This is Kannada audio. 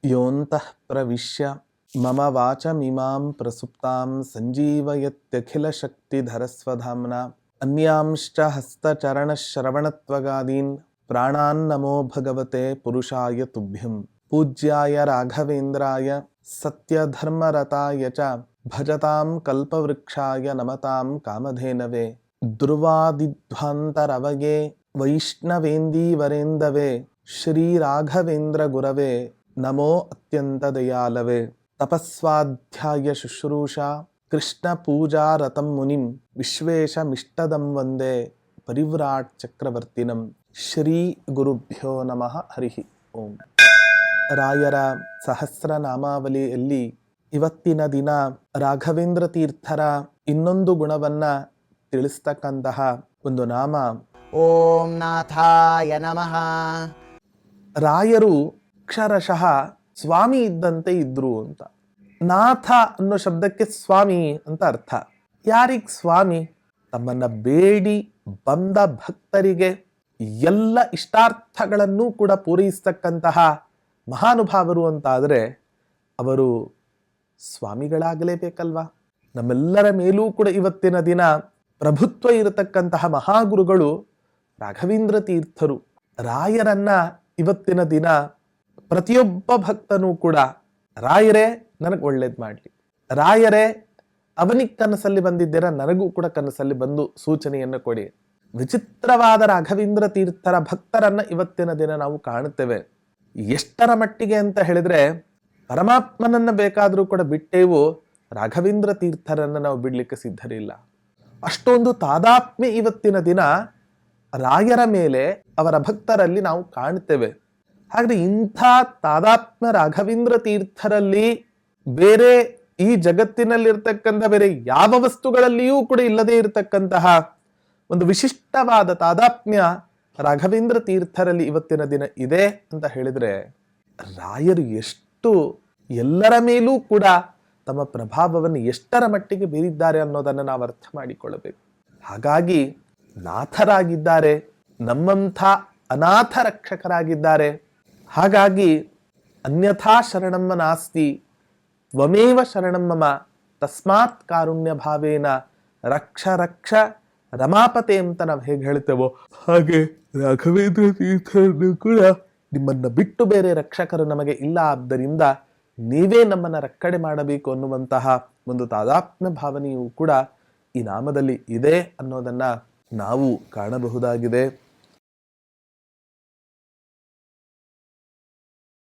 ಯೋಂತಃ ಪ್ರವಿಶ್ಯ ಮಮ ವಾಚಮಿಮಾಂ ಪ್ರಸುಪ್ತಾಂ ಸಂಜೀವಯತ್ಯಖಿಲಶಕ್ತಿಧರಸ್ವಧಾಮ್ನ ಅನ್ಯಾಂಶ್ಚ ಹಸ್ತಚರಣಶ್ರವಣತ್ವಗಾದೀನ್ ಪ್ರಾಣಾನ್ ನಮೋ ಭಗವತೆ ಪುರುಷಾಯ ತುಭ್ಯಂ. ಪೂಜ್ಯಾಯ ರಾಘವೇಂದ್ರಾಯ ಸತ್ಯಧರ್ಮರತಾಯ ಚ ಭಜತಾಂ ಕಲ್ಪವೃಕ್ಷಾಯ ನಮತಾಂ ಕಾಮಧೇನವೇ. ಧ್ರುವಾದಿಧ್ವಾಂತರವಯೇ ವೈಷ್ಣವೇಂದೀವರೇಂದವೇ ಶ್ರೀರಾಘವೇಂದ್ರ ಗುರವೇ ನಮೋ ಅತ್ಯಂತ ದಯಾಲವೇ. ತಪಸ್ವಾಧ್ಯಾಯ ಶುಶ್ರೂಷಾ ಕೃಷ್ಣ ಪೂಜಾ ರತಂ ಮುನಿಂ ವಿಶ್ವೇಶಮಿಷ್ಟದಂ ವಂದೇ ಪರಿವ್ರಾಟ್ ಚಕ್ರವರ್ತಿನಂ. ಶ್ರೀ ಗುರುಭ್ಯೋ ನಮಃ. ಹರಿ ಓಂ. ರಾಯರ ಸಹಸ್ರನಾಮಾವಳಿಯಲ್ಲಿ ಇವತ್ತಿನ ದಿನ ರಾಘವೇಂದ್ರ ತೀರ್ಥರ ಇನ್ನೊಂದು ಗುಣವನ್ನ ತಿಳಿಸ್ತಕ್ಕಂತಹ ಒಂದು ನಾಮ ಓಂ ನಾಥಾಯ ನಮಃ. ರಾಯರು ಅಕ್ಷರಶಃ ಸ್ವಾಮಿ ಇದ್ದಂತೆ ಇದ್ರು ಅಂತ. ನಾಥ ಅನ್ನೋ ಶಬ್ದಕ್ಕೆ ಸ್ವಾಮಿ ಅಂತ ಅರ್ಥ. ಯಾರಿಗ್ ಸ್ವಾಮಿ? ತಮ್ಮನ್ನ ಬೇಡಿ ಬಂದ ಭಕ್ತರಿಗೆ ಎಲ್ಲ ಇಷ್ಟಾರ್ಥಗಳನ್ನು ಕೂಡ ಪೂರೈಸ್ತಕ್ಕಂತಹ ಮಹಾನುಭಾವರು ಅಂತಾದರೆ ಅವರು ಸ್ವಾಮಿಗಳಾಗಲೇಬೇಕಲ್ವಾ? ನಮ್ಮೆಲ್ಲರ ಮೇಲೂ ಕೂಡ ಇವತ್ತಿನ ದಿನ ಪ್ರಭುತ್ವ ಇರತಕ್ಕಂತಹ ಮಹಾಗುರುಗಳು ರಾಘವೇಂದ್ರ ತೀರ್ಥರು. ರಾಯರನ್ನ ಇವತ್ತಿನ ದಿನ ಪ್ರತಿಯೊಬ್ಬ ಭಕ್ತನೂ ಕೂಡ ರಾಯರೇ ನನಗೆ ಒಳ್ಳೇದು ಮಾಡಲಿ, ರಾಯರೇ ಅವನಿಗೆ ಕನಸಲ್ಲಿ ಬಂದಿದ್ದೀರಾ, ನನಗೂ ಕೂಡ ಕನಸಲ್ಲಿ ಬಂದು ಸೂಚನೆಯನ್ನು ಕೊಡಿ. ವಿಚಿತ್ರವಾದ ರಾಘವೇಂದ್ರ ತೀರ್ಥರ ಭಕ್ತರನ್ನ ಇವತ್ತಿನ ದಿನ ನಾವು ಕಾಣುತ್ತೇವೆ. ಎಷ್ಟರ ಮಟ್ಟಿಗೆ ಅಂತ ಹೇಳಿದ್ರೆ, ಪರಮಾತ್ಮನನ್ನ ಬೇಕಾದರೂ ಕೂಡ ಬಿಟ್ಟೇವು, ರಾಘವೇಂದ್ರ ತೀರ್ಥರನ್ನ ನಾವು ಬಿಡ್ಲಿಕ್ಕೆ ಸಿದ್ಧರಿಲ್ಲ. ಅಷ್ಟೊಂದು ತಾದಾತ್ಮ್ಯ ಇವತ್ತಿನ ದಿನ ರಾಯರ ಮೇಲೆ ಅವರ ಭಕ್ತರಲ್ಲಿ ನಾವು ಕಾಣುತ್ತೇವೆ. ಹಾಗೆ ಇಂಥ ತಾದಾತ್ಮ್ಯ ರಾಘವೇಂದ್ರ ತೀರ್ಥರಲ್ಲಿ ಬೇರೆ ಈ ಜಗತ್ತಿನಲ್ಲಿರ್ತಕ್ಕಂಥ ಬೇರೆ ಯಾವ ವಸ್ತುಗಳಲ್ಲಿಯೂ ಕೂಡ ಇಲ್ಲದೆ ಇರತಕ್ಕಂತಹ ಒಂದು ವಿಶಿಷ್ಟವಾದ ತಾದಾತ್ಮ್ಯ ರಾಘವೇಂದ್ರ ತೀರ್ಥರಲ್ಲಿ ಇವತ್ತಿನ ದಿನ ಇದೆ ಅಂತ ಹೇಳಿದ್ರೆ, ರಾಯರು ಎಷ್ಟು ಎಲ್ಲರ ಮೇಲೂ ಕೂಡ ತಮ್ಮ ಪ್ರಭಾವವನ್ನು ಎಷ್ಟರ ಮಟ್ಟಿಗೆ ಬೀರಿದ್ದಾರೆ ಅನ್ನೋದನ್ನು ನಾವು ಅರ್ಥ ಮಾಡಿಕೊಳ್ಳಬೇಕು. ಹಾಗಾಗಿ ನಾಥರಾಗಿದ್ದಾರೆ, ನಮ್ಮಂಥ ಅನಾಥ ರಕ್ಷಕರಾಗಿದ್ದಾರೆ. ಹಾಗಾಗಿ ಅನ್ಯಥಾ ಶರಣಮ್ಮ ನಾಸ್ತಿ ತ್ವಮೇವ ಶರಣಂ ಮಮ ತಸ್ಮಾತ್ ಕಾರುಣ್ಯ ಭಾವೇನ ರಕ್ಷ ರಕ್ಷ ರಮಾಪತೆ ಅಂತ ನಾವು ಹೇಗೆ ಹೇಳ್ತೇವೋ ಹಾಗೆ ರಾಘವೇಂದ್ರ ತೀರ್ಥರು ಕೂಡ ನಿಮ್ಮನ್ನ ಬಿಟ್ಟು ಬೇರೆ ರಕ್ಷಕರು ನಮಗೆ ಇಲ್ಲ, ಆದ್ದರಿಂದ ನೀವೇ ನಮ್ಮನ್ನ ರಕ್ಷಣೆ ಮಾಡಬೇಕು ಅನ್ನುವಂತಹ ಒಂದು ತಾದಾತ್ಮ್ಯ ಭಾವನೆಯೂ ಕೂಡ ಈ ನಾಮದಲ್ಲಿ ಇದೆ ಅನ್ನೋದನ್ನ ನಾವು ಕಾಣಬಹುದಾಗಿದೆ.